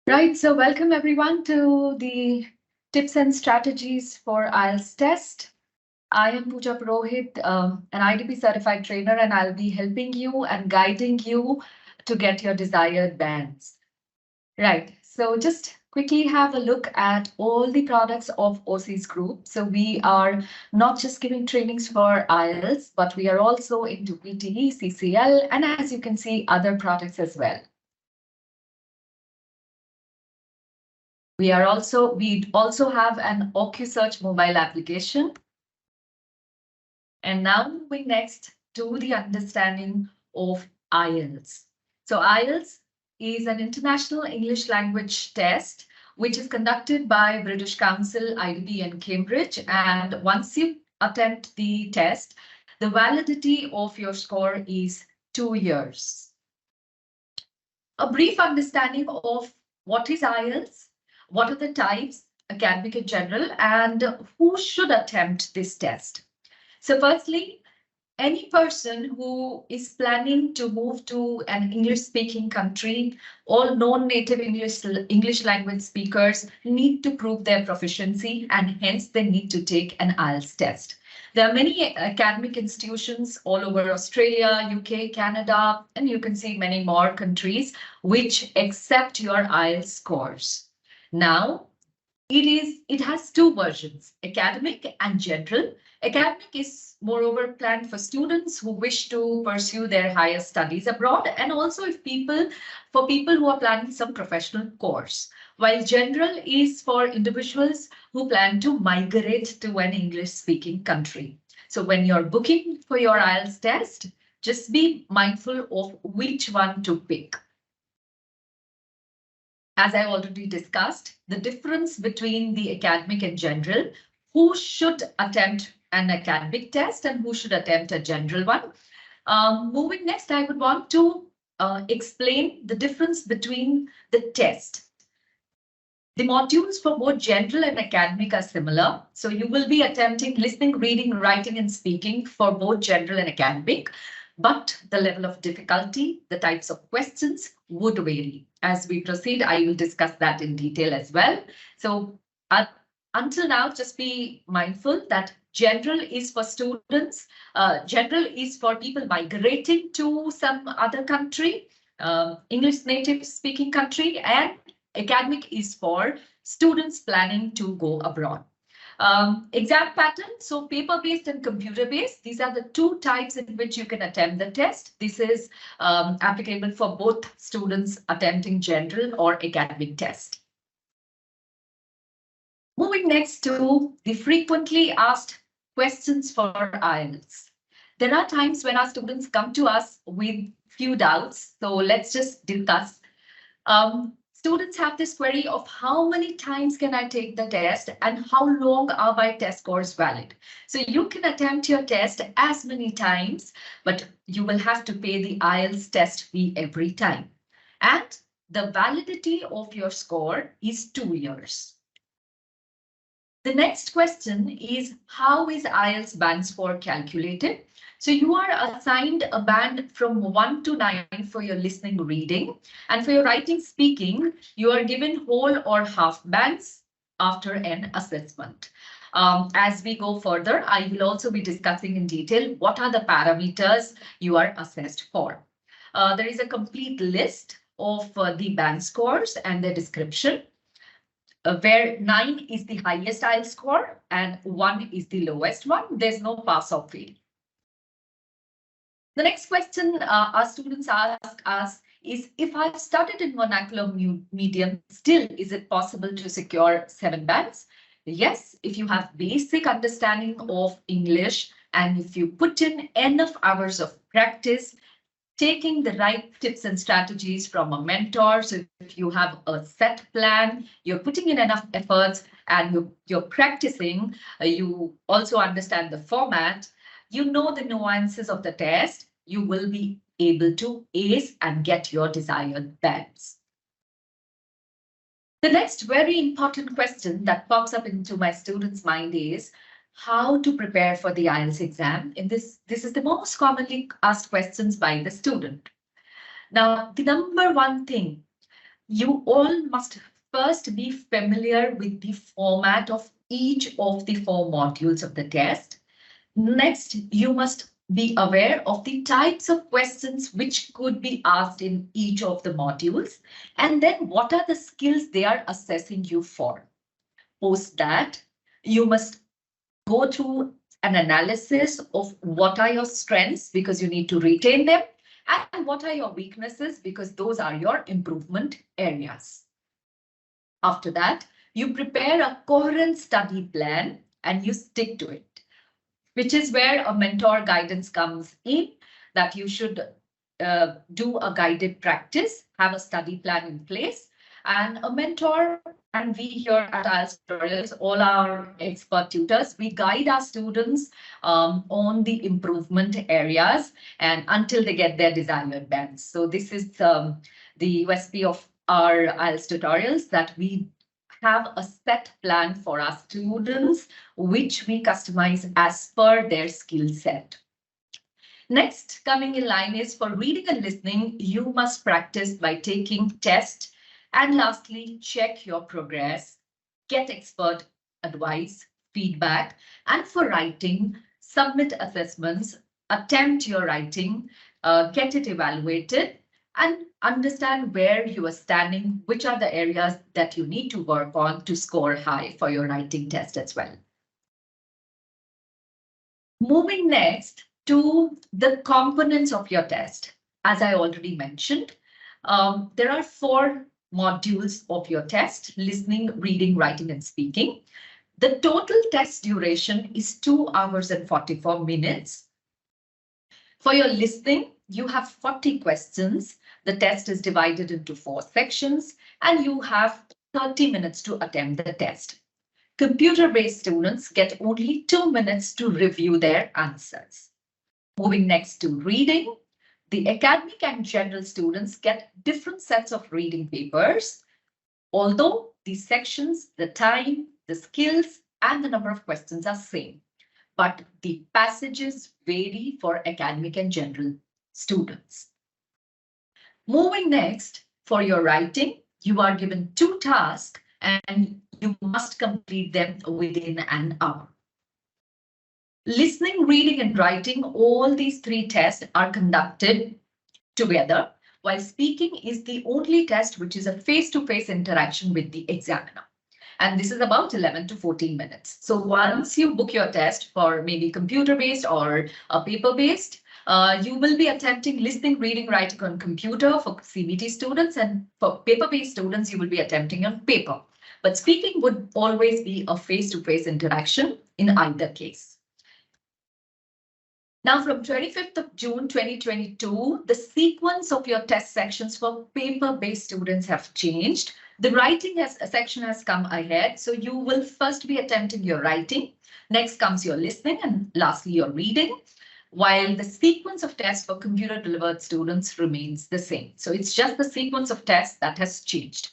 Right, so welcome everyone to the tips and strategies for IELTS test. I am Pooja Purohit, an IDP certified trainer, and I'll be helping you and guiding you to get your desired bands. Right, so just quickly have a look at all the products of Aussizz Group. So we are not just giving trainings for IELTS, but we are also into PTE, CCL, and as you can see, other products as well. We also have an 𝐜𝐸𝐧𝐿 mobile application. And now moving next to the understanding of IELTS. So IELTS is an international English language test, which is conducted by British Council, IDP and Cambridge. And once you attempt the test, the validity of your score is 2 years. A brief understanding of what is IELTS, what are the types, academic in general, and who should attempt this test. So firstly, any person who is planning to move to an English-speaking country, all non-native English language speakers need to prove their proficiency, and hence they need to take an IELTS test. There are many academic institutions all over Australia, UK, Canada, and you can see many more countries which accept your IELTS scores. Now, it has two versions, academic and general. Academic is moreover planned for students who wish to pursue their higher studies abroad, and also for people who are planning some professional course. While general is for individuals who plan to migrate to an English-speaking country. So when you're booking for your IELTS test, just be mindful of which one to pick. As I already discussed, the difference between the academic and general, who should attempt an academic test and who should attempt a general one. Moving next, I would want to explain the difference between the test. The modules for both general and academic are similar. So you will be attempting listening, reading, writing, and speaking for both general and academic. But the level of difficulty, the types of questions would vary. As we proceed, I will discuss that in detail as well. So until now, just be mindful that general is for students. General is for people migrating to some other country, English native speaking country, and academic is for students planning to go abroad. Exam pattern, so paper-based and computer-based. These are the two types in which you can attempt the test. This is applicable for both students attempting general or academic test. Moving next to the frequently asked questions for IELTS. There are times when our students come to us with few doubts. So let's just discuss. Students have this query of how many times can I take the test and how long are my test scores valid? So you can attempt your test as many times, but you will have to pay the IELTS test fee every time. And the validity of your score is 2 years. The next question is, how is IELTS band score calculated? So you are assigned a band from 1 to 9 for your listening, reading, and for your writing, speaking, you are given whole or half bands after an assessment. As we go further, I will also be discussing in detail what are the parameters you are assessed for. There is a complete list of the band scores and their description, where 9 is the highest IELTS score and 1 is the lowest one. There's no pass or fail. The next question our students ask us is, if I've studied in vernacular medium, still is it possible to secure 7 bands? Yes, if you have basic understanding of English and if you put in enough hours of practice, taking the right tips and strategies from a mentor. So if you have a set plan, you're putting in enough efforts and you're practicing, you also understand the format, you know the nuances of the test, you will be able to ace and get your desired bands. The next very important question that pops up into my students' mind is, how to prepare for the IELTS exam. This is the most commonly asked questions by the student. Now, the number one thing, you all must first be familiar with the format of each of the 4 modules of the test. Next, you must be aware of the types of questions which could be asked in each of the modules, and then what are the skills they are assessing you for. Post that, you must go through an analysis of what are your strengths, because you need to retain them, and what are your weaknesses, because those are your improvement areas. After that, you prepare a coherent study plan and you stick to it, which is where a mentor guidance comes in, that you should do a guided practice, have a study plan in place, and a mentor. And we here at IELTS Tutorials, all our expert tutors, we guide our students on the improvement areas and until they get their desired bands. So this is the USP of our IELTS Tutorials, that we have a set plan for our students, which we customize as per their skill set. Next, coming in line is for reading and listening, you must practice by taking tests. And lastly, check your progress, get expert advice, feedback, and for writing, submit assessments, attempt your writing, get it evaluated, and understand where you are standing, which are the areas that you need to work on to score high for your writing test as well. Moving next to the components of your test. As I already mentioned, there are 4 modules of your test: listening, reading, writing, and speaking. The total test duration is 2 hours and 44 minutes. For your listening, you have 40 questions. The test is divided into 4 sections, and you have 30 minutes to attempt the test. Computer-based students get only 2 minutes to review their answers. Moving next to reading, the academic and general students get different sets of reading papers, although the sections, the time, the skills, and the number of questions are same, but the passages vary for academic and general students. Moving next, for your writing, you are given 2 tasks and you must complete them within an hour. Listening, reading, and writing, all these 3 tests are conducted together, while speaking is the only test which is a face-to-face interaction with the examiner. And this is about 11 to 14 minutes. So once you book your test for maybe computer-based or a paper-based, you will be attempting listening, reading, writing on computer for CBT students, and for paper-based students, you will be attempting on paper. But speaking would always be a face-to-face interaction in either case. Now, from 25th of June 2022, the sequence of your test sections for paper-based students have changed. The writing section has come ahead, so you will first be attempting your writing. Next comes your listening, and lastly your reading, while the sequence of tests for computer-delivered students remains the same. So it's just the sequence of tests that has changed.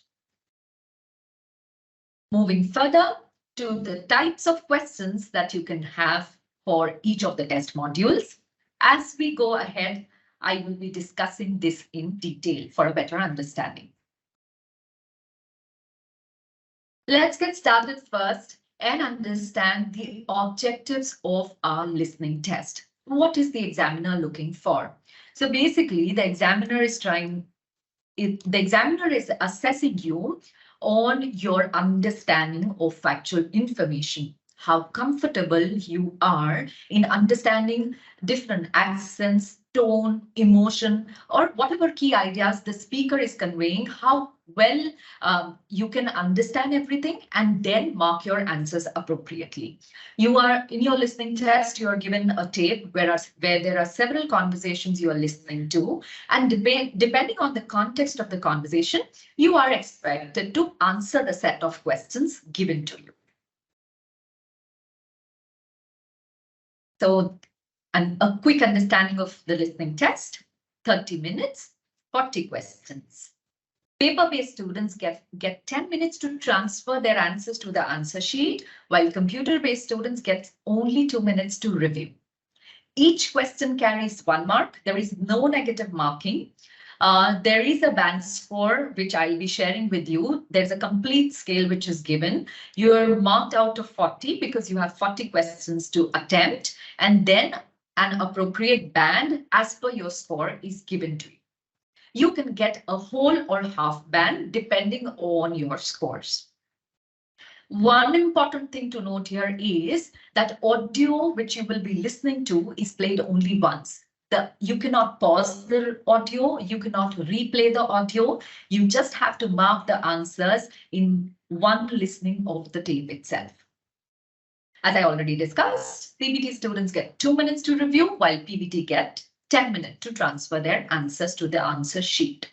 Moving further to the types of questions that you can have for each of the test modules. As we go ahead, I will be discussing this in detail for a better understanding. Let's get started first and understand the objectives of our listening test. What is the examiner looking for? So basically, the examiner is assessing you on your understanding of factual information, how comfortable you are in understanding different accents, tone, emotion, or whatever key ideas the speaker is conveying, how well you can understand everything and then mark your answers appropriately. You are in your listening test, you are given a tape where there are several conversations you are listening to, and depending on the context of the conversation, you are expected to answer the set of questions given to you. So, a quick understanding of the listening test: 30 minutes, 40 questions. Paper-based students get 10 minutes to transfer their answers to the answer sheet, while computer-based students get only 2 minutes to review. Each question carries 1 mark. There is no negative marking. There is a band score, which I'll be sharing with you. There's a complete scale which is given. You're marked out of 40 because you have 40 questions to attempt, and then an appropriate band as per your score is given to you. You can get a whole or half band depending on your scores. One important thing to note here is that audio which you will be listening to is played only once. You cannot pause the audio, you cannot replay the audio. You just have to mark the answers in one listening of the tape itself. As I already discussed, CBT students get 2 minutes to review, while PBT get 10 minutes to transfer their answers to the answer sheet.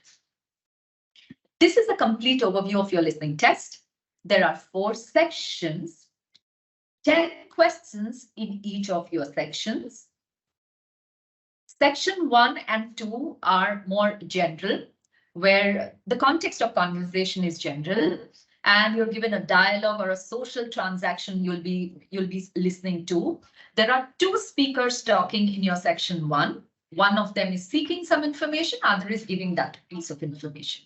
This is a complete overview of your listening test. There are 4 sections, 10 questions in each of your sections. Section 1 and 2 are more general, where the context of conversation is general, and you're given a dialogue or a social transaction you'll be listening to. There are 2 speakers talking in your section 1. One of them is seeking some information, other is giving that piece of information.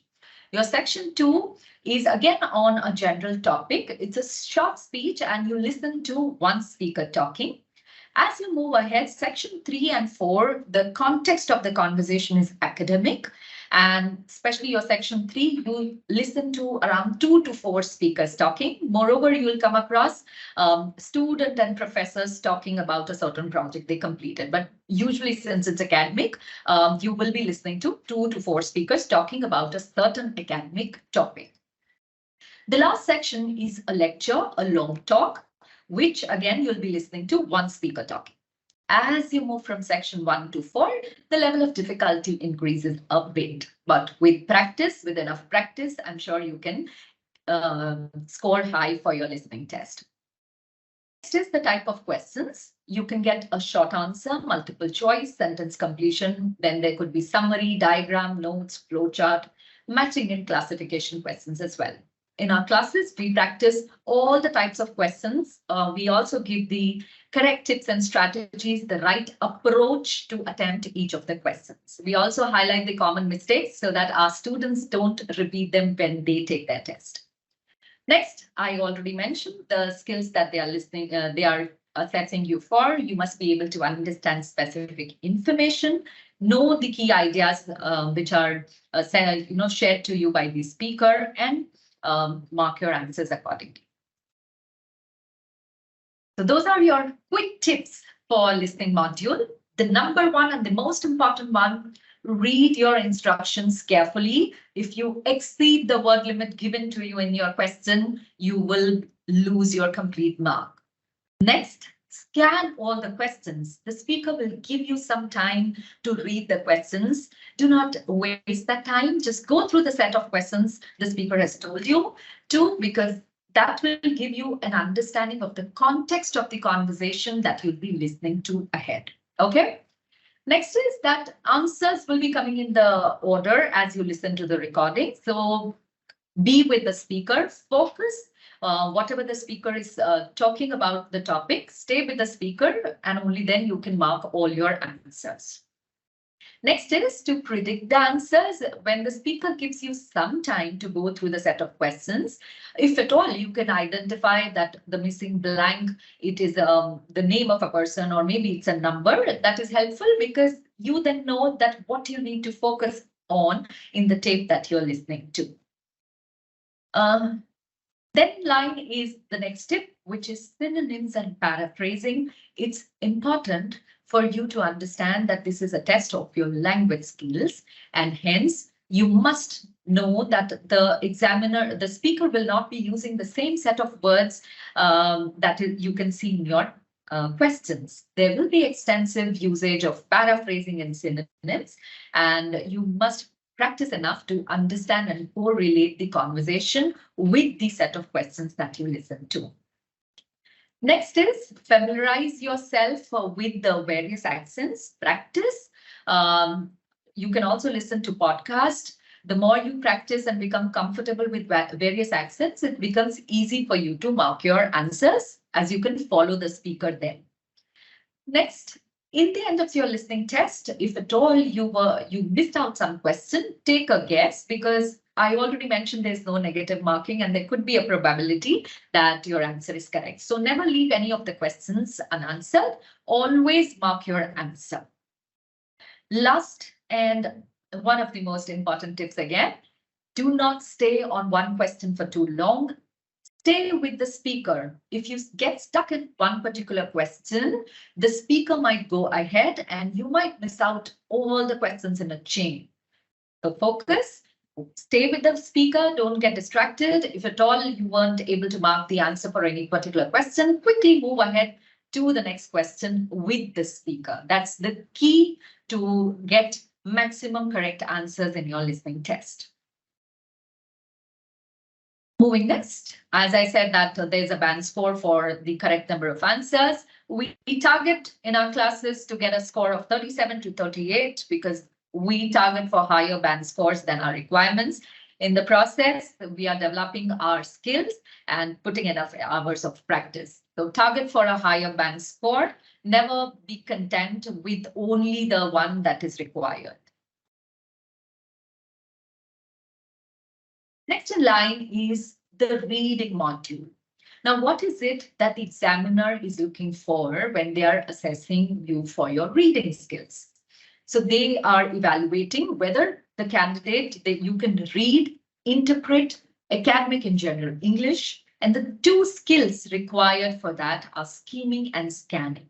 Your section 2 is again on a general topic. It's a short speech and you listen to one speaker talking. As you move ahead, section 3 and 4, the context of the conversation is academic, and especially your section 3, you listen to around 2 to 4 speakers talking. Moreover, you will come across student and professors talking about a certain project they completed. But usually, since it's academic, you will be listening to 2 to 4 speakers talking about a certain academic topic. The last section is a lecture, a long talk, which again, you'll be listening to one speaker talking. As you move from section 1 to 4, the level of difficulty increases a bit, but with practice, with enough practice, I'm sure you can score high for your listening test. Next is the type of questions. You can get a short answer, multiple choice, sentence completion. Then there could be summary, diagram, notes, flowchart, matching and classification questions as well. In our classes, we practice all the types of questions. We also give the correct tips and strategies, the right approach to attempt each of the questions. We also highlight the common mistakes so that our students don't repeat them when they take their test. Next, I already mentioned the skills that they are assessing you for. You must be able to understand specific information, know the key ideas which are shared to you by the speaker, and mark your answers accordingly. So those are your quick tips for listening module. The number 1 and the most important one, read your instructions carefully. If you exceed the word limit given to you in your question, you will lose your complete mark. Next, scan all the questions. The speaker will give you some time to read the questions. Do not waste that time. Just go through the set of questions the speaker has told you to, because that will give you an understanding of the context of the conversation that you'll be listening to ahead. Okay. Next is that answers will be coming in the order as you listen to the recording. So be with the speaker, focus. Whatever the speaker is talking about the topic, stay with the speaker, and only then you can mark all your answers. Next is to predict the answers. When the speaker gives you some time to go through the set of questions, if at all you can identify that the missing blank, it is the name of a person, or maybe it's a number, that is helpful because you then know that what you need to focus on in the tape that you're listening to. Then line is the next tip, which is synonyms and paraphrasing. It's important for you to understand that this is a test of your language skills, and hence you must know that the examiner, the speaker will not be using the same set of words that you can see in your questions. There will be extensive usage of paraphrasing and synonyms, and you must practice enough to understand and correlate the conversation with the set of questions that you listen to. Next is familiarize yourself with the various accents. Practice. You can also listen to podcasts. The more you practice and become comfortable with various accents, it becomes easy for you to mark your answers as you can follow the speaker then. Next, in the end of your listening test, if at all you missed out some question, take a guess, because I already mentioned there's no negative marking and there could be a probability that your answer is correct. So never leave any of the questions unanswered. Always mark your answer. Last and one of the most important tips again, do not stay on one question for too long. Stay with the speaker. If you get stuck in one particular question, the speaker might go ahead and you might miss out all the questions in a chain. So focus, stay with the speaker, don't get distracted. If at all you weren't able to mark the answer for any particular question, quickly move ahead to the next question with the speaker. That's the key to get maximum correct answers in your listening test. Moving next, as I said that there's a band score for the correct number of answers. We target in our classes to get a score of 37 to 38 because we target for higher band scores than our requirements. In the process, we are developing our skills and putting enough hours of practice. So target for a higher band score. Never be content with only the one that is required. Next in line is the reading module. Now, what is it that the examiner is looking for when they are assessing you for your reading skills? So they are evaluating whether the candidate that you can read, interpret, academic in general English, and the two skills required for that are skimming and scanning.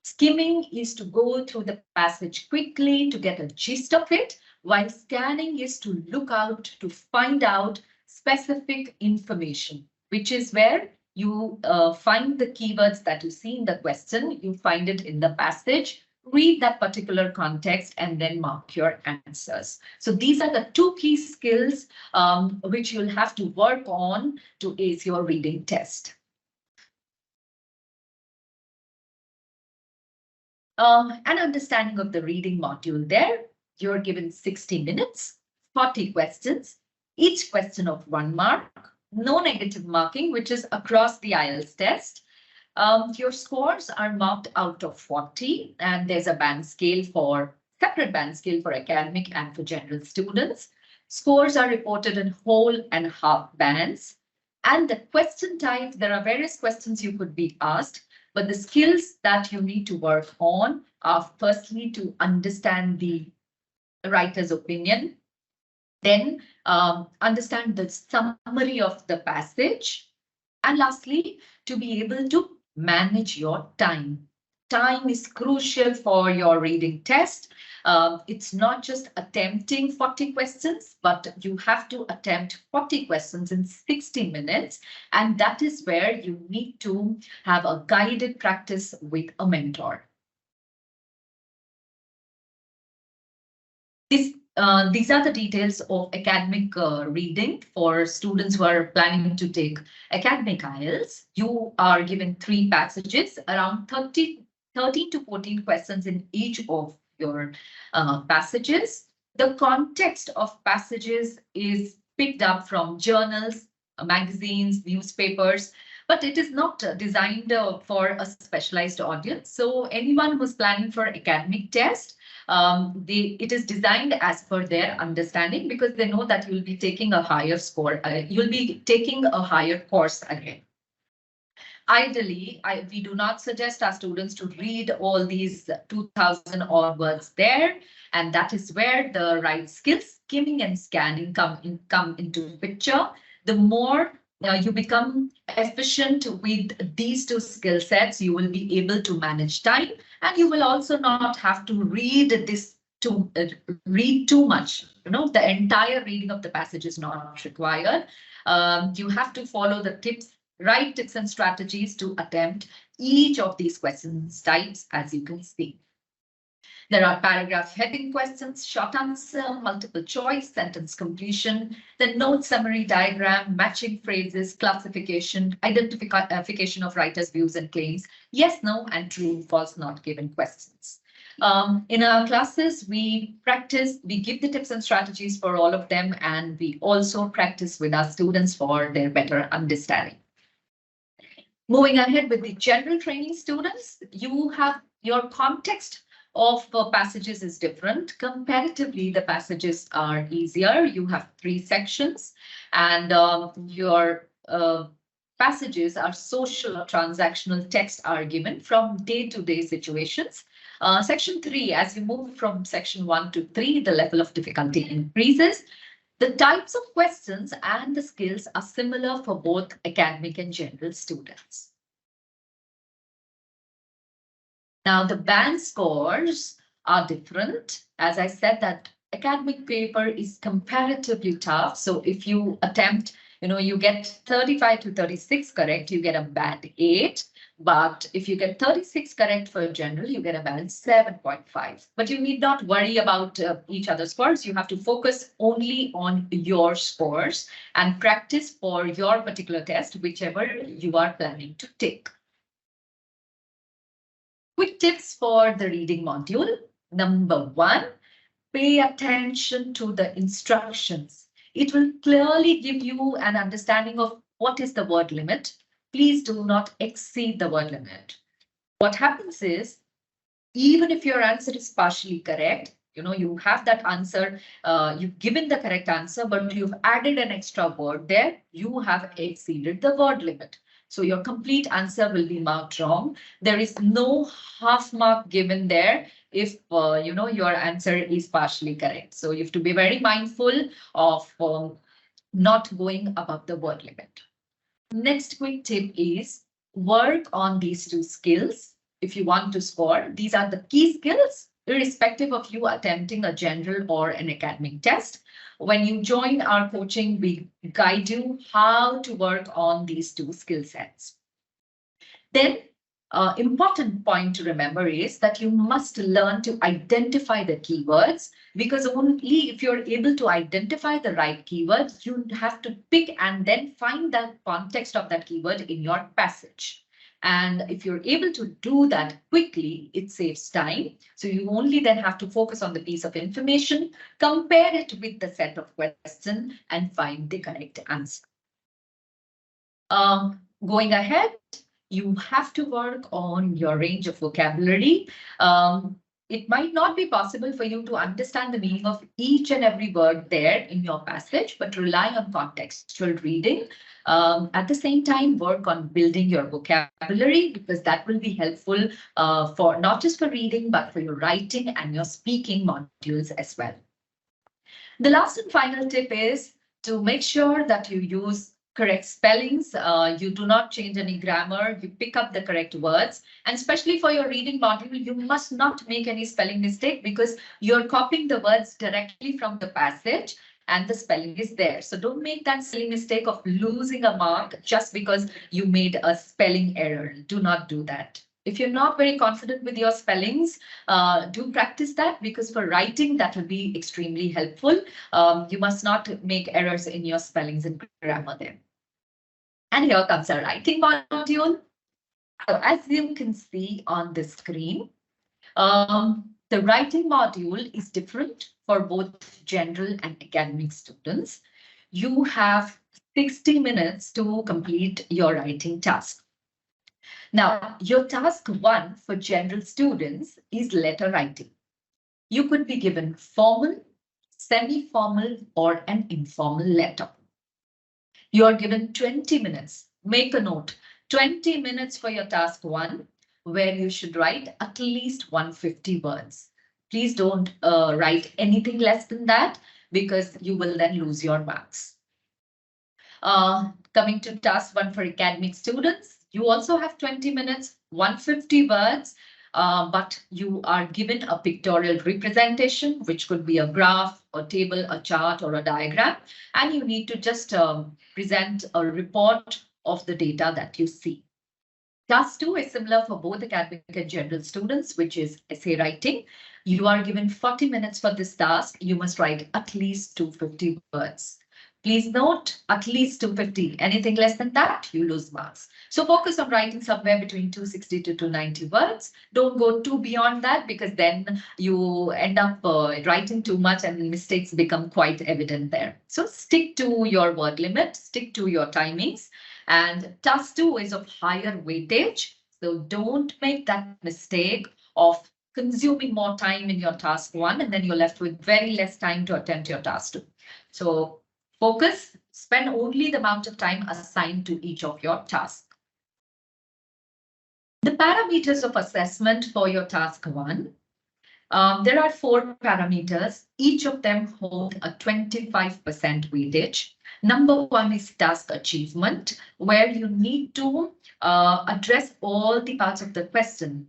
Skimming is to go through the passage quickly to get a gist of it, while scanning is to look out to find out specific information, which is where you find the keywords that you see in the question, you find it in the passage, read that particular context, and then mark your answers. So these are the two key skills which you'll have to work on to ace your reading test. An understanding of the reading module there. You're given 60 minutes, 40 questions, each question of 1 mark, no negative marking, which is across the IELTS test. Your scores are marked out of 40, and there's a band scale separate band scale for academic and for general students. Scores are reported in whole and half bands. And the question type, there are various questions you could be asked, but the skills that you need to work on are firstly to understand the writer's opinion, then understand the summary of the passage, and lastly, to be able to manage your time. Time is crucial for your reading test. It's not just attempting 40 questions, but you have to attempt 40 questions in 60 minutes. And that is where you need to have a guided practice with a mentor. These are the details of academic reading for students who are planning to take academic IELTS. You are given 3 passages, around 13 to 14 questions in each of your passages. The context of passages is picked up from journals, magazines, newspapers, but it is not designed for a specialized audience. So anyone who's planning for academic test, it is designed as per their understanding, because they know that you'll be taking a higher score. You'll be taking a higher course again. Ideally, we do not suggest our students to read all these 2,000 odd words there, and that is where the right skills, skimming and scanning, come into picture. The more you become efficient with these 2 skill sets, you will be able to manage time, and you will also not have to read too much. You know, the entire reading of the passage is not required. You have to follow the right tips and strategies to attempt each of these questions types, as you can see. There are paragraph heading questions, short answer, multiple choice, sentence completion, the note summary diagram, matching phrases, classification, identification of writer's views and claims, yes, no, and true, false, not given questions. In our classes, we give the tips and strategies for all of them, and we also practice with our students for their better understanding. Moving ahead with the general training students, you have your context of passages is different. Comparatively, the passages are easier. You have 3 sections, and your passages are social or transactional text argument from day-to-day situations. Section 3, as you move from section 1 to 3, the level of difficulty increases. The types of questions and the skills are similar for both academic and general students. Now, the band scores are different. As I said, that academic paper is comparatively tough. So if you attempt, you get 35 to 36 correct, you get a band 8. But if you get 36 correct for general, you get a band 7.5. But you need not worry about each other's scores. You have to focus only on your scores and practice for your particular test, whichever you are planning to take. Quick tips for the reading module. Number 1, pay attention to the instructions. It will clearly give you an understanding of what is the word limit. Please do not exceed the word limit. What happens is, even if your answer is partially correct, you have that answer, you've given the correct answer, but you've added an extra word there, you have exceeded the word limit. So your complete answer will be marked wrong. There is no half mark given there if your answer is partially correct. So you have to be very mindful of not going above the word limit. Next quick tip is work on these 2 skills. If you want to score, these are the key skills, irrespective of you attempting a general or an academic test. When you join our coaching, we guide you how to work on these 2 skill sets. Then, important point to remember is that you must learn to identify the keywords, because only if you're able to identify the right keywords, you have to pick and then find the context of that keyword in your passage. And if you're able to do that quickly, it saves time. So you only then have to focus on the piece of information, compare it with the set of questions, and find the correct answer. Going ahead, you have to work on your range of vocabulary. It might not be possible for you to understand the meaning of each and every word there in your passage, but rely on contextual reading. At the same time, work on building your vocabulary, because that will be helpful for not just for reading, but for your writing and your speaking modules as well. The last and final tip is to make sure that you use correct spellings. You do not change any grammar. You pick up the correct words. And especially for your reading module, you must not make any spelling mistake, because you're copying the words directly from the passage and the spelling is there. So don't make that silly mistake of losing a mark just because you made a spelling error. Do not do that. If you're not very confident with your spellings, do practice that, because for writing, that will be extremely helpful. You must not make errors in your spellings and grammar there. And here comes our writing module. So as you can see on the screen, the writing module is different for both general and academic students. You have 60 minutes to complete your writing task. Now, your task 1 for general students is letter writing. You could be given formal, semi-formal, or an informal letter. You are given 20 minutes. Make a note, 20 minutes for your task 1, where you should write at least 150 words. Please don't write anything less than that, because you will then lose your marks. Coming to task 1 for academic students, you also have 20 minutes, 150 words, but you are given a pictorial representation, which could be a graph, a table, a chart, or a diagram, and you need to just present a report of the data that you see. Task 2 is similar for both academic and general students, which is essay writing. You are given 40 minutes for this task. You must write at least 250 words. Please note, at least 250. Anything less than that, you lose marks. So focus on writing somewhere between 260 to 290 words. Don't go too beyond that, because then you end up writing too much and mistakes become quite evident there. So stick to your word limit, stick to your timings. And task 2 is of higher weightage. So don't make that mistake of consuming more time in your task 1, and then you're left with very less time to attempt your task 2. So focus, spend only the amount of time assigned to each of your tasks. The parameters of assessment for your task 1. There are 4 parameters. Each of them hold a 25% weightage. Number 1 is task achievement, where you need to address all the parts of the question.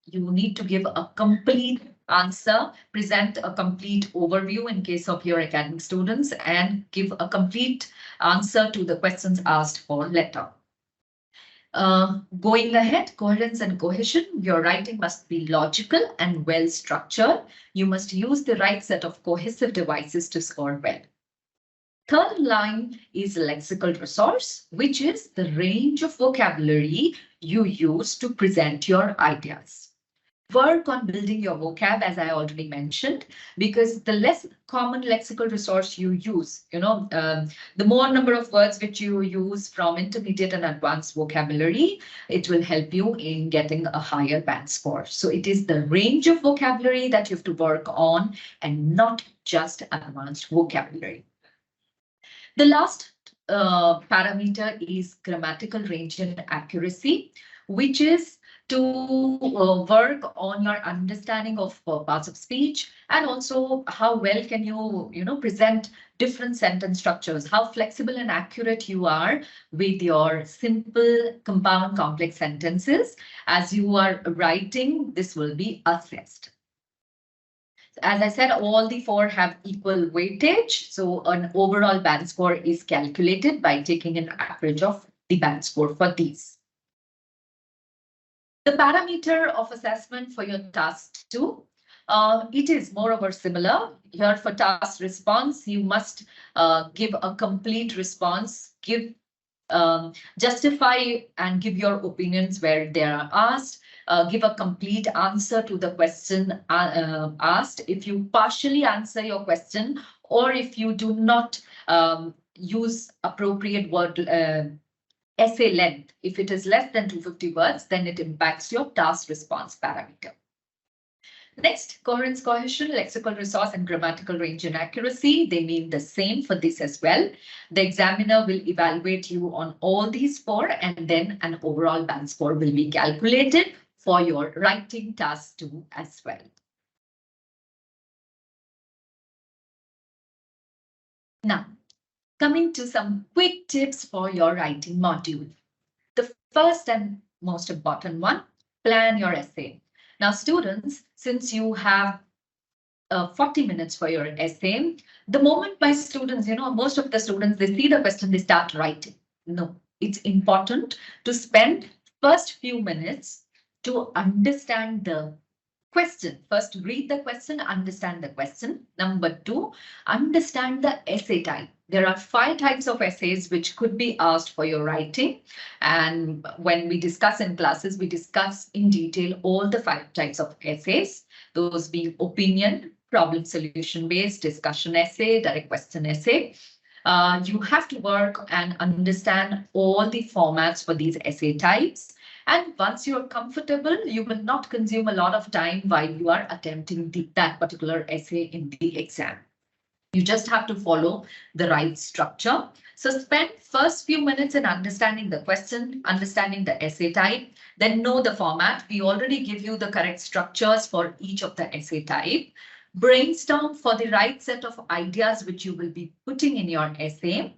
You need to give a complete answer, present a complete overview in case of your academic students, and give a complete answer to the questions asked for letter. Going ahead, coherence and cohesion. Your writing must be logical and well structured. You must use the right set of cohesive devices to score well. Third line is lexical resource, which is the range of vocabulary you use to present your ideas. Work on building your vocab, as I already mentioned, because the less common lexical resource you use, the more number of words which you use from intermediate and advanced vocabulary, it will help you in getting a higher band score. So it is the range of vocabulary that you have to work on and not just advanced vocabulary. The last parameter is grammatical range and accuracy, which is to work on your understanding of parts of speech, and also how well can you, present different sentence structures, how flexible and accurate you are with your simple, compound, complex sentences. As you are writing, this will be assessed. As I said, all the 4 have equal weightage. So an overall band score is calculated by taking an average of the band score for these. The parameter of assessment for your task 2, it is moreover similar. Here for task response, you must give a complete response, justify and give your opinions where they are asked, give a complete answer to the question asked. If you partially answer your question, or if you do not use appropriate word essay length, if it is less than 250 words, then it impacts your task response parameter. Next, coherence, cohesion, lexical resource, and grammatical range and accuracy. They mean the same for this as well. The examiner will evaluate you on all these 4, and then an overall band score will be calculated for your writing task 2 as well. Now, coming to some quick tips for your writing module. The first and most important one, plan your essay. Now, students, since you have 40 minutes for your essay, the moment my students, most of the students, they see the question, they start writing. No, it's important to spend first few minutes to understand the question. First, read the question, understand the question. Number 2, understand the essay type. There are 5 types of essays which could be asked for your writing. And when we discuss in classes, we discuss in detail all the 5 types of essays, those being opinion, problem solution based, discussion essay, direct question essay. You have to work and understand all the formats for these essay types. And once you're comfortable, you will not consume a lot of time while you are attempting that particular essay in the exam. You just have to follow the right structure. So spend first few minutes in understanding the question, understanding the essay type, then know the format. We already give you the correct structures for each of the essay type. Brainstorm for the right set of ideas which you will be putting in your essay,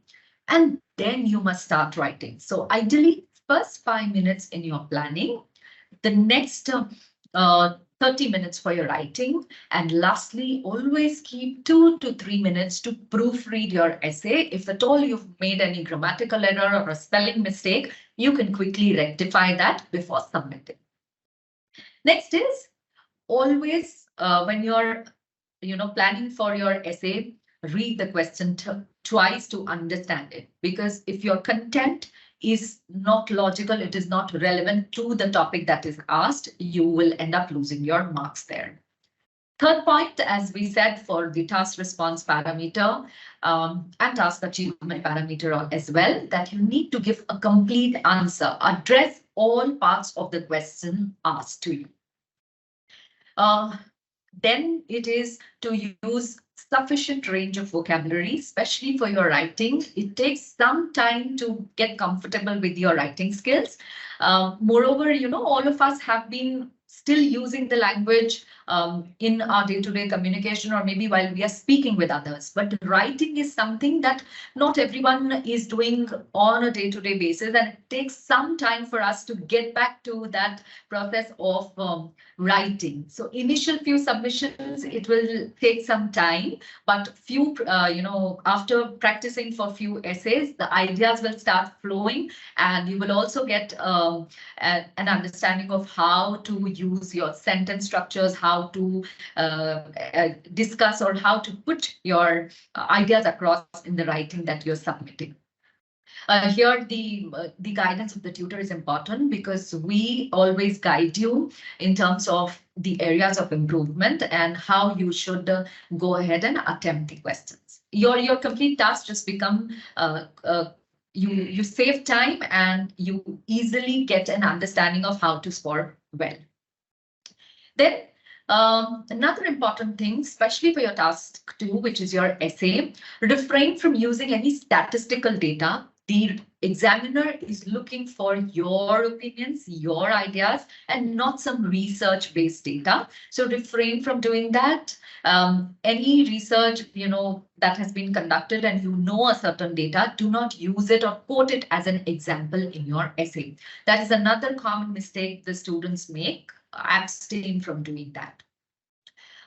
and then you must start writing. So ideally, first 5 minutes in your planning, the next 30 minutes for your writing, and lastly, always keep 2 to 3 minutes to proofread your essay. If at all you've made any grammatical error or a spelling mistake, you can quickly rectify that before submitting. Next is always when you're planning for your essay, read the question twice to understand it, because if your content is not logical, it is not relevant to the topic that is asked, you will end up losing your marks there. Third point, as we said, for the task response parameter and task achievement parameter as well, that you need to give a complete answer, address all parts of the question asked to you. Then it is to use sufficient range of vocabulary, especially for your writing. It takes some time to get comfortable with your writing skills. Moreover, all of us have been still using the language in our day-to-day communication, or maybe while we are speaking with others. But writing is something that not everyone is doing on a day-to-day basis, and it takes some time for us to get back to that process of writing. So initial few submissions, it will take some time, but few, after practicing for few essays, the ideas will start flowing, and you will also get an understanding of how to use your sentence structures, how to discuss or how to put your ideas across in the writing that you're submitting. Here, the guidance of the tutor is important, because we always guide you in terms of the areas of improvement and how you should go ahead and attempt the questions. Your complete task just become you save time and you easily get an understanding of how to score well. Then another important thing, especially for your task 2, which is your essay, refrain from using any statistical data. The examiner is looking for your opinions, your ideas, and not some research-based data. So refrain from doing that. Any research, that has been conducted and a certain data, do not use it or quote it as an example in your essay. That is another common mistake the students make. Abstain from doing that.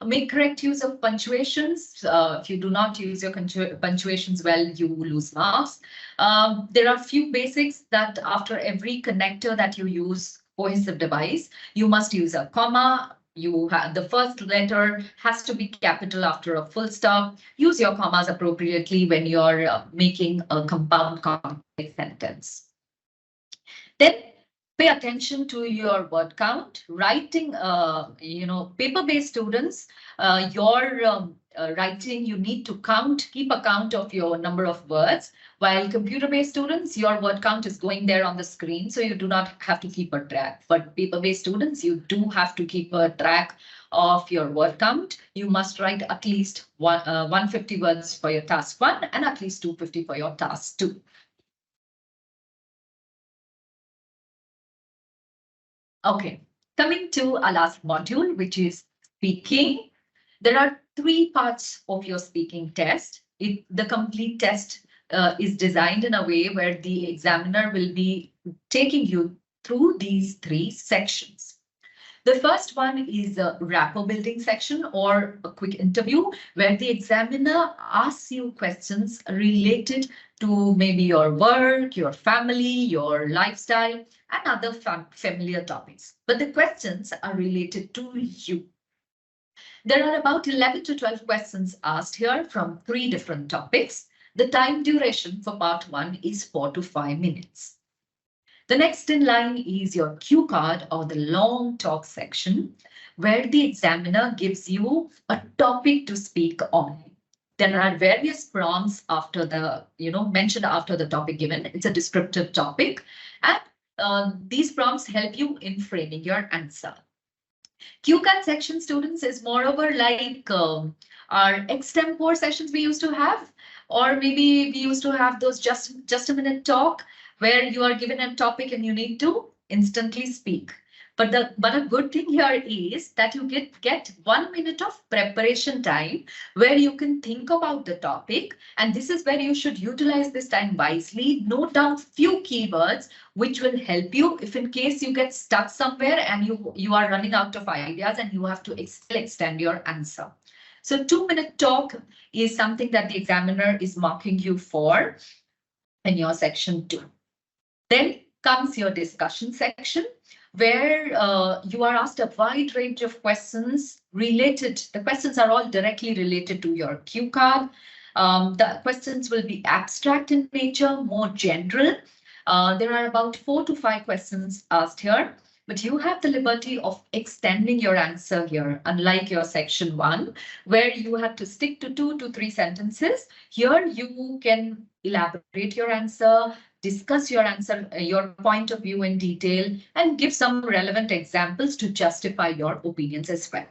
Make correct use of punctuations. If you do not use your punctuations well, you lose marks. There are few basics that after every connector that you use cohesive device, you must use a comma. You have the first letter has to be capital after a full stop. Use your commas appropriately when you're making a compound complex sentence. Then pay attention to your word count. Writing, paper-based students, your writing, you need to keep a count of your number of words, while computer-based students, your word count is going there on the screen, so you do not have to keep a track. But paper-based students, you do have to keep a track of your word count. You must write at least 150 words for your task 1 and at least 250 for your task 2. Okay, coming to our last module, which is speaking. There are 3 parts of your speaking test. The complete test is designed in a way where the examiner will be taking you through these 3 sections. The first one is a rapport building section, or a quick interview, where the examiner asks you questions related to maybe your work, your family, your lifestyle, and other familiar topics. But the questions are related to you. There are about 11 to 12 questions asked here from 3 different topics. The time duration for part 1 is 4 to 5 minutes. The next in line is your cue card, or the long talk section, where the examiner gives you a topic to speak on. There are various prompts after the, mentioned after the topic given. It's a descriptive topic, and these prompts help you in framing your answer. Cue card section, students, is moreover like our extempore sessions we used to have, or maybe we used to have those just a minute talk, where you are given a topic and you need to instantly speak. But a good thing here is that you get 1 minute of preparation time where you can think about the topic. And this is where you should utilize this time wisely. Note down few keywords which will help you if in case you get stuck somewhere and you are running out of ideas and you have to extend your answer. So 2-minute talk is something that the examiner is marking you for in your section 2. Then comes your discussion section, where you are asked a wide range of questions related. The questions are all directly related to your cue card. The questions will be abstract in nature, more general. There are about 4 to 5 questions asked here, but you have the liberty of extending your answer here, unlike your section 1, where you have to stick to 2 to 3 sentences. Here you can elaborate your answer, discuss your answer, your point of view in detail, and give some relevant examples to justify your opinions as well.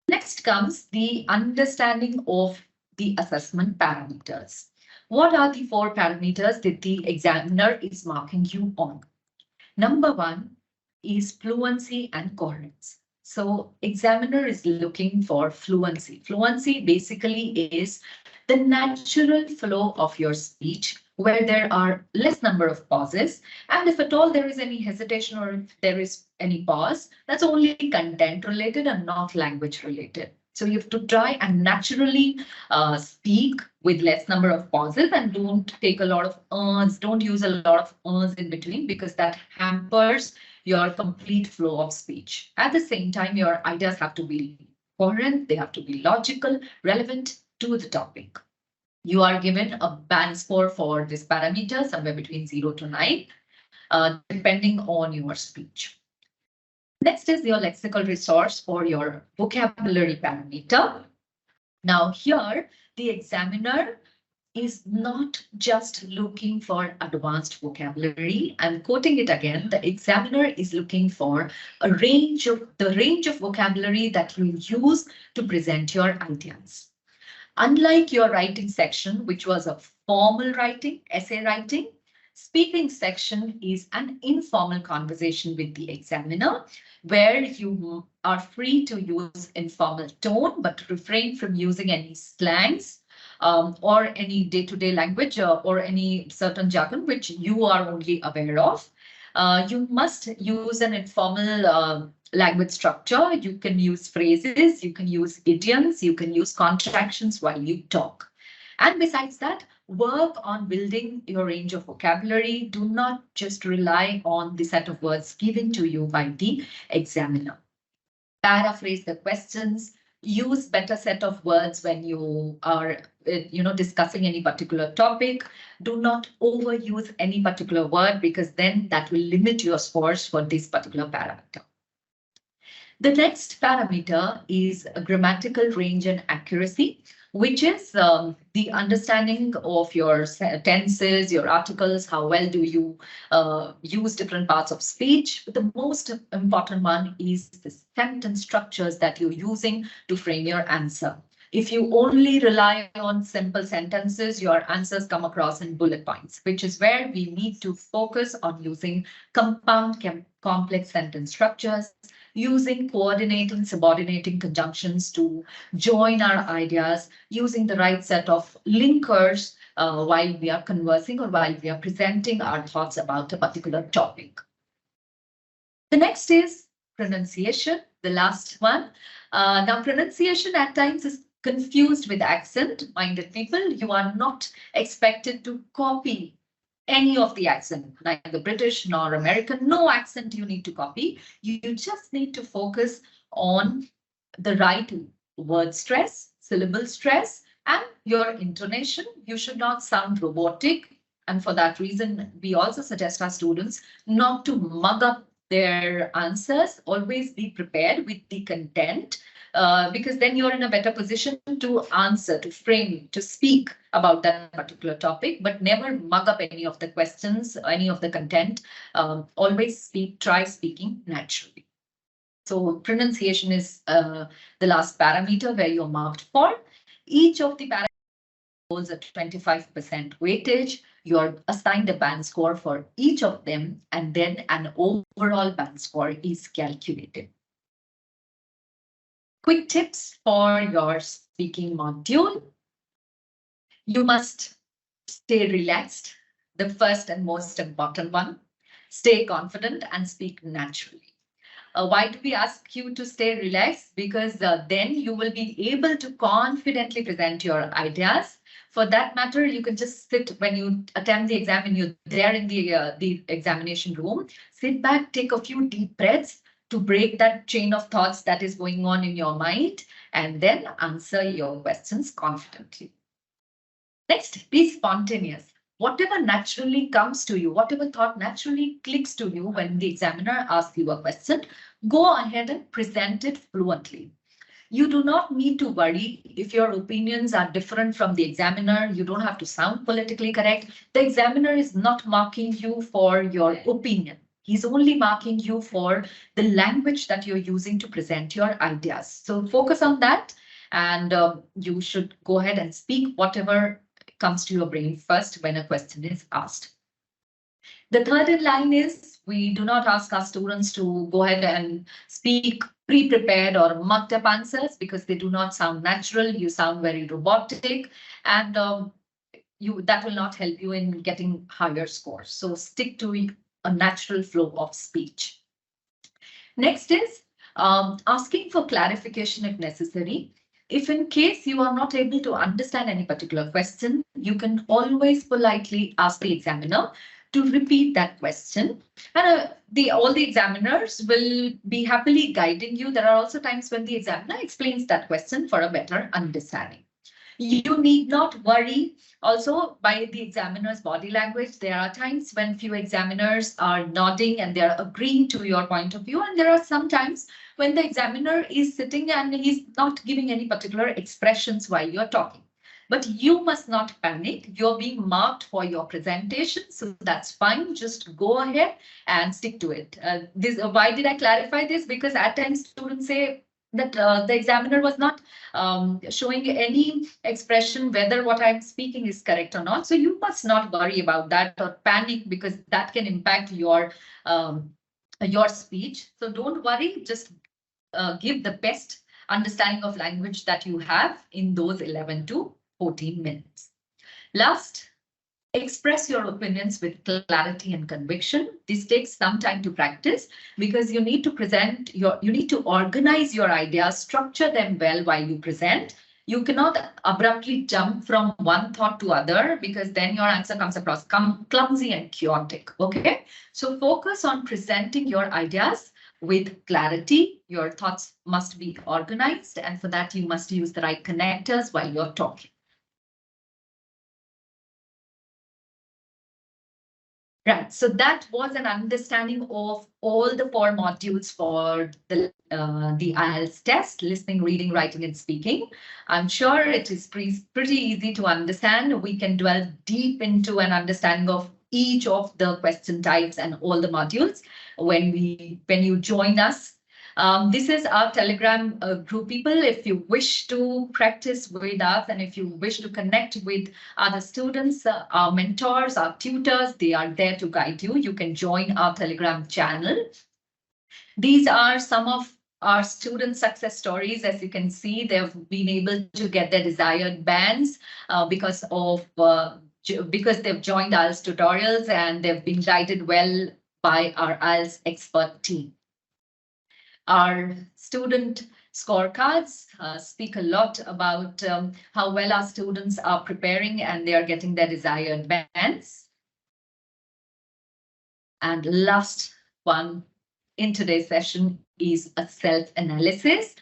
Next comes the understanding of the assessment parameters. What are the 4 parameters that the examiner is marking you on? Number 1 is fluency and coherence. So examiner is looking for fluency. Fluency basically is the natural flow of your speech, where there are less number of pauses. And if at all there is any hesitation or if there is any pause, that's only content related and not language related. So you have to try and naturally speak with less number of pauses, and don't take a lot of ers, don't use a lot of ers in between, because that hampers your complete flow of speech. At the same time, your ideas have to be coherent, they have to be logical, relevant to the topic. You are given a band score for this parameter, somewhere between 0 to 9, depending on your speech. Next is your lexical resource for your vocabulary parameter. Now here, the examiner is not just looking for advanced vocabulary. I'm quoting it again. The examiner is looking for the range of vocabulary that you use to present your ideas. Unlike your writing section, which was a formal writing, essay writing, speaking section is an informal conversation with the examiner, where you are free to use informal tone, but refrain from using any slangs or any day-to-day language or any certain jargon which you are only aware of. You must use an informal language structure. You can use phrases, you can use idioms, you can use contractions while you talk. And besides that, work on building your range of vocabulary. Do not just rely on the set of words given to you by the examiner. Paraphrase the questions, use better set of words when you are discussing any particular topic. Do not overuse any particular word, because then that will limit your scores for this particular parameter. The next parameter is grammatical range and accuracy, which is the understanding of your tenses, your articles, how well do you use different parts of speech. But the most important one is the sentence structures that you're using to frame your answer. If you only rely on simple sentences, your answers come across in bullet points, which is where we need to focus on using compound complex sentence structures, using coordinating, subordinating conjunctions to join our ideas, using the right set of linkers while we are conversing or while we are presenting our thoughts about a particular topic. The next is pronunciation, the last one. Now, pronunciation at times is confused with accent-minded people. You are not expected to copy any of the accent, neither British nor American. No accent you need to copy. You just need to focus on the right word stress, syllable stress, and your intonation. You should not sound robotic. And for that reason, we also suggest our students not to mug up their answers. Always be prepared with the content, because then you're in a better position to answer, to frame, to speak about that particular topic, but never mug up any of the questions, any of the content. Always try speaking naturally. So pronunciation is the last parameter where you're marked for. Each of the parameters holds a 25% weightage. You're assigned a band score for each of them, and then an overall band score is calculated. Quick tips for your speaking module. You must stay relaxed, the first and most important one. Stay confident and speak naturally. Why do we ask you to stay relaxed? Because then you will be able to confidently present your ideas. For that matter, you can just sit when you attempt the exam and you're there in the examination room. Sit back, take a few deep breaths, to break that chain of thoughts that is going on in your mind and then answer your questions confidently. Next, be spontaneous. Whatever naturally comes to you, whatever thought naturally clicks to you when the examiner asks you a question, go ahead and present it fluently. You do not need to worry if your opinions are different from the examiner. You don't have to sound politically correct. The examiner is not marking you for your opinion. He's only marking you for the language that you're using to present your ideas. So focus on that, and you should go ahead and speak whatever comes to your brain first when a question is asked. The third in line is we do not ask our students to go ahead and speak pre-prepared or mucked up answers because they do not sound natural. You sound very robotic, and that will not help you in getting higher scores. So stick to a natural flow of speech. Next is asking for clarification if necessary. If in case you are not able to understand any particular question, you can always politely ask the examiner to repeat that question. And all the examiners will be happily guiding you. There are also times when the examiner explains that question for a better understanding. You need not worry also by the examiner's body language. There are times when few examiners are nodding and they're agreeing to your point of view. And there are some times when the examiner is sitting and he's not giving any particular expressions while you're talking. But you must not panic. You're being marked for your presentation, so that's fine. Just go ahead and stick to it. Why did I clarify this? Because at times students say that the examiner was not showing any expression whether what I'm speaking is correct or not. So you must not worry about that or panic because that can impact your speech. So don't worry. Just give the best understanding of language that you have in those 11 to 14 minutes. Last, express your opinions with clarity and conviction. This takes some time to practice because you need to organize your ideas, structure them well while you present. You cannot abruptly jump from one thought to other because then your answer comes across clumsy and chaotic. Okay, so focus on presenting your ideas with clarity. Your thoughts must be organized, and for that you must use the right connectors while you're talking. Right, so that was an understanding of all the 4 modules for the IELTS test: listening, reading, writing, and speaking. I'm sure it is pretty easy to understand. We can delve deep into an understanding of each of the question types and all the modules when you join us. This is our Telegram group, people. If you wish to practice with us and if you wish to connect with other students, our mentors, our tutors, they are there to guide you. You can join our Telegram channel. These are some of our student success stories. As you can see, they've been able to get their desired bands because they've joined IELTS tutorials and they've been guided well by our IELTS expert team. Our student scorecards speak a lot about how well our students are preparing and they are getting their desired bands. And last one in today's session is a self-analysis.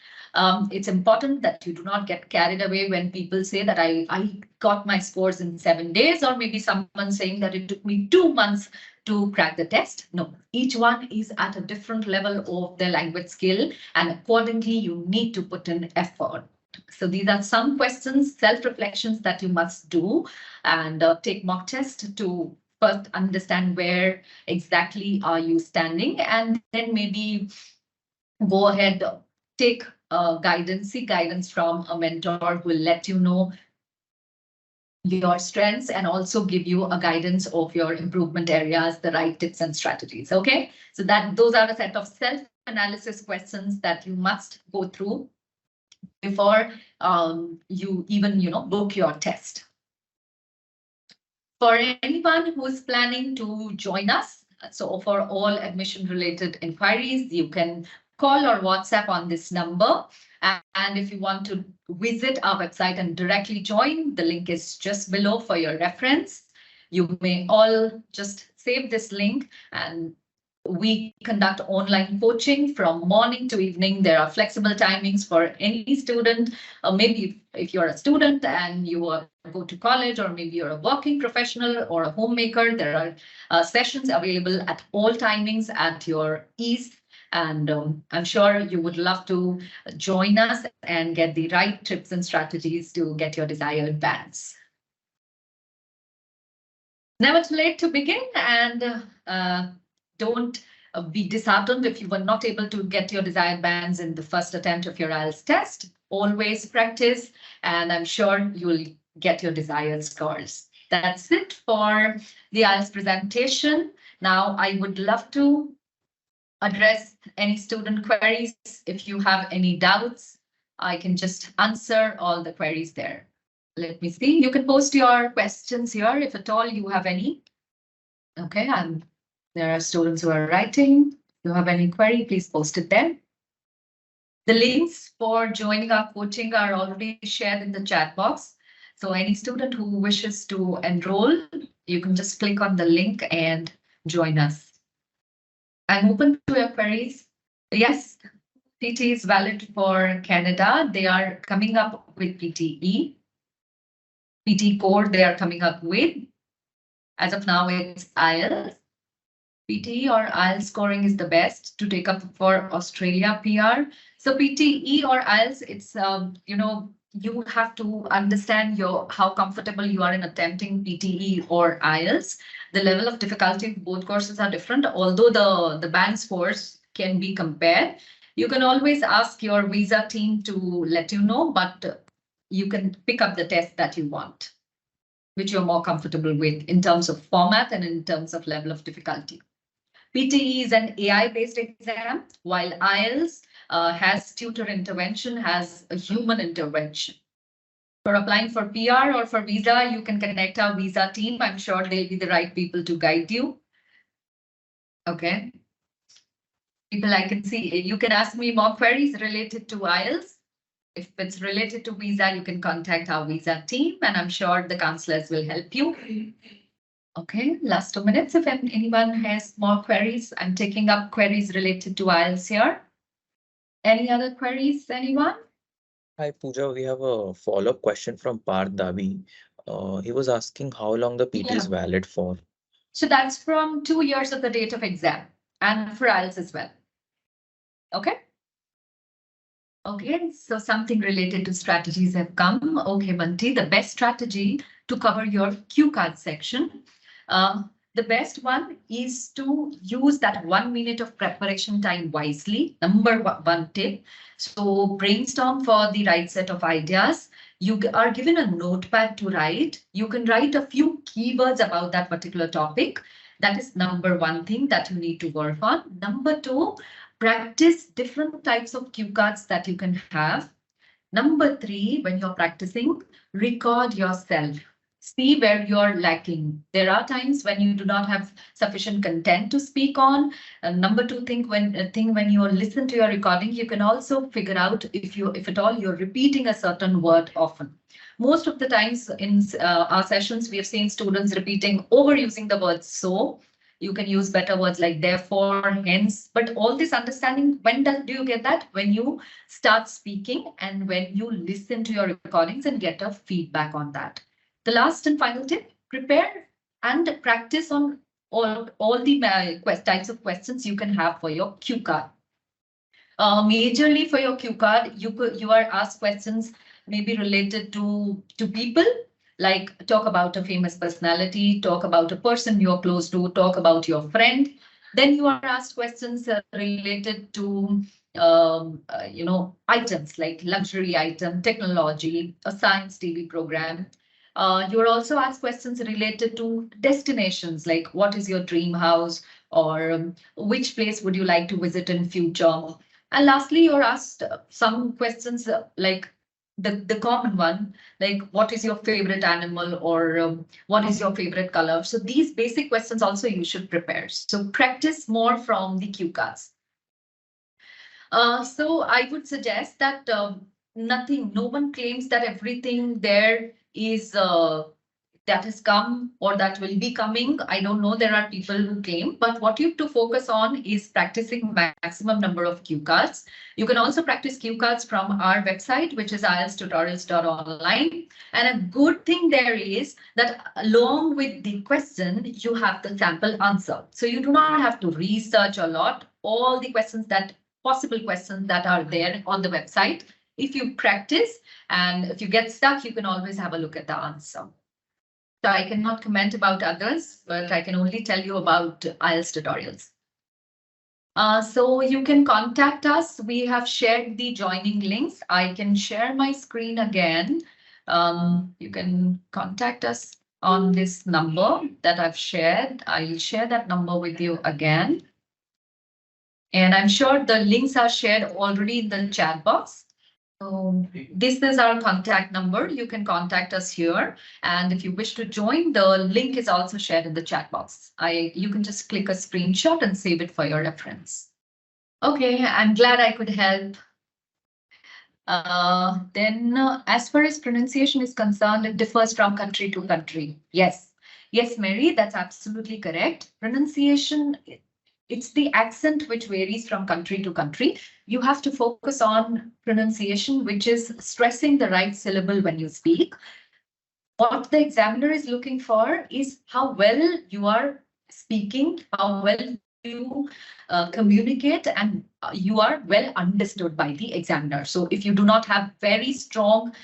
It's important that you do not get carried away when people say that I got my scores in 7 days, or maybe someone saying that it took me 2 months to crack the test. No, each one is at a different level of their language skill, and accordingly, you need to put in effort. So these are some questions, self-reflections that you must do, and take mock test to first understand where exactly are you standing, and then maybe go ahead, take seek guidance from a mentor who will let you know your strengths and also give you a guidance of your improvement areas, the right tips and strategies. Okay, so those are a set of self-analysis questions that you must go through before you even book your test. For anyone who is planning to join us, so for all admission related inquiries, you can call or WhatsApp on this number. And if you want to visit our website and directly join, the link is just below for your reference. You may all just save this link and We conduct online coaching from morning to evening. There are flexible timings for any student. Maybe if you're a student and you go to college, or maybe you're a working professional or a homemaker, there are sessions available at all timings at your ease. And I'm sure you would love to join us and get the right tips and strategies to get your desired bands. Never too late to begin, and don't be disheartened if you were not able to get your desired bands in the first attempt of your IELTS test. Always practice, and I'm sure you'll get your desired scores. That's it for the IELTS presentation. Now, I would love to address any student queries. If you have any doubts, I can just answer all the queries there. Let me see. You can post your questions here if at all you have any. Okay, and there are students who are writing. If you have any query, please post it there. The links for joining our coaching are already shared in the chat box. So any student who wishes to enroll, you can just click on the link and join us. I'm open to your queries. Yes, PT is valid for Canada. They are coming up with PTE. PT core they are coming up with. As of now, it's IELTS. PTE or IELTS scoring is the best to take up for Australia PR. So PTE or IELTS, it's you have to understand how comfortable you are in attempting PTE or IELTS. The level of difficulty of both courses are different, although the band scores can be compared. You can always ask your visa team to let you know, but you can pick up the test that you want, which you're more comfortable with in terms of format and in terms of level of difficulty. PTE is an AI-based exam, while IELTS has tutor intervention, has a human intervention. For applying for PR or for visa, you can connect our visa team. I'm sure they'll be the right people to guide you. Okay. People I can see, you can ask me more queries related to IELTS. If it's related to visa, you can contact our visa team, and I'm sure the counselors will help you. Okay, last 2 minutes. If anyone has more queries, I'm taking up queries related to IELTS here. Any other queries, anyone? Hi, Pooja. We have a follow-up question from Parth Davi. He was asking how long the PT is valid for. So that's from 2 years of the date of exam, and for IELTS as well. Okay. Okay, so something related to strategies have come. Okay, Banti, the best strategy to cover your cue card section. The best one is to use that 1 minute of preparation time wisely. Number one tip. So brainstorm for the right set of ideas. You are given a notepad to write. You can write a few keywords about that particular topic. That is number one thing that you need to work on. Number two, practice different types of cue cards that you can have. Number three, when you're practicing, record yourself. See where you're lacking. There are times when you do not have sufficient content to speak on. Number two, when you listen to your recording, you can also figure out if at all you're repeating a certain word often. Most of the times in our sessions, we have seen students repeating, overusing the word so. You can use better words like therefore, hence, but all this understanding, when do you get that? When you start speaking and when you listen to your recordings and get a feedback on that. The last and final tip, prepare and practice on all the types of questions you can have for your cue card. Majorly for your cue card, you are asked questions maybe related to people, like talk about a famous personality, talk about a person you're close to, talk about your friend. Then you are asked questions related to items like luxury item, technology, a science TV program. You are also asked questions related to destinations, like what is your dream house, or which place would you like to visit in future. And lastly, you're asked some questions like the common one, like what is your favorite animal, or what is your favorite color? So these basic questions also you should prepare. So practice more from the cue cards. So I would suggest that no one claims that everything there is that has come or that will be coming. I don't know, there are people who claim, but what you have to focus on is practicing maximum number of cue cards. You can also practice cue cards from our website, which is IELTStutorials.online. And a good thing there is that along with the question, you have the sample answer. So you do not have to research a lot. All the questions that possible questions that are there on the website. If you practice and if you get stuck, you can always have a look at the answer. So I cannot comment about others, but I can only tell you about IELTS tutorials. So you can contact us. We have shared the joining links. I can share my screen again. You can contact us on this number that I've shared. I'll share that number with you again. And I'm sure the links are shared already in the chat box. So this is our contact number. You can contact us here. And if you wish to join, the link is also shared in the chat box. You can just click a screenshot and save it for your reference. Okay, I'm glad I could help. As far as pronunciation is concerned, it differs from country to country. Yes, Mary, that's absolutely correct. Pronunciation, it's the accent which varies from country to country. You have to focus on pronunciation, which is stressing the right syllable when you speak. What the examiner is looking for is how well you are speaking, how well you communicate, and you are well understood by the examiner. So if you do not have very strong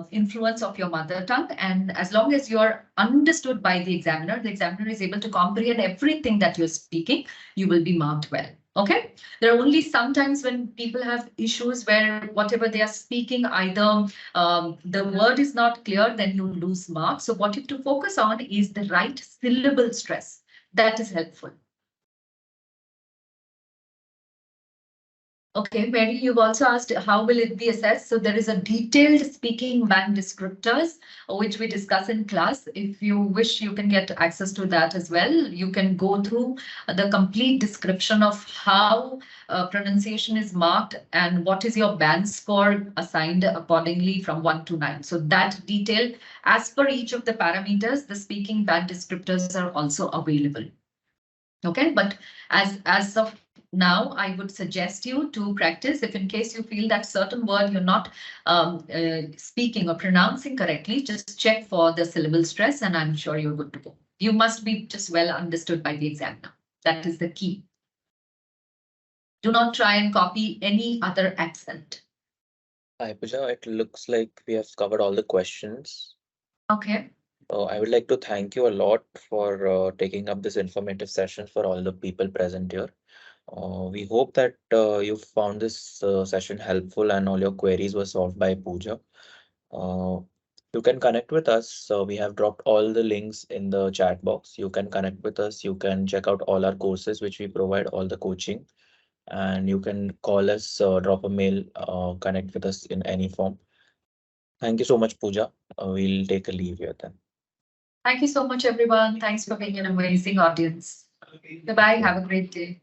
influence of your mother tongue, and as long as you are understood by the examiner is able to comprehend everything that you're speaking, you will be marked well. Okay, there are only some times when people have issues where whatever they are speaking, either the word is not clear, then you lose marks. So what you have to focus on is the right syllable stress. That is helpful. Okay, Mary, you've also asked how will it be assessed? So there is a detailed speaking band descriptors, which we discuss in class. If you wish, you can get access to that as well. You can go through the complete description of how pronunciation is marked and what is your band score assigned accordingly from 1 to 9. So that detail, as per each of the parameters, the speaking band descriptors are also available. Okay, but as of now, I would suggest you to practice. If in case you feel that certain word you're not speaking or pronouncing correctly, just check for the syllable stress and I'm sure you're good to go. You must be just well understood by the examiner. That is the key. Do not try and copy any other accent. Hi, Pooja. It looks like we have covered all the questions. Okay. I would like to thank you a lot for taking up this informative session for all the people present here. We hope that you found this session helpful and all your queries were solved by Pooja. You can connect with us. We have dropped all the links in the chat box. You can connect with us. You can check out all our courses, which we provide, all the coaching. And you can call us, drop a mail, connect with us in any form. Thank you so much, Pooja. We'll take a leave here then. Thank you so much, everyone. Thanks for being an amazing audience. Goodbye. Have a great day.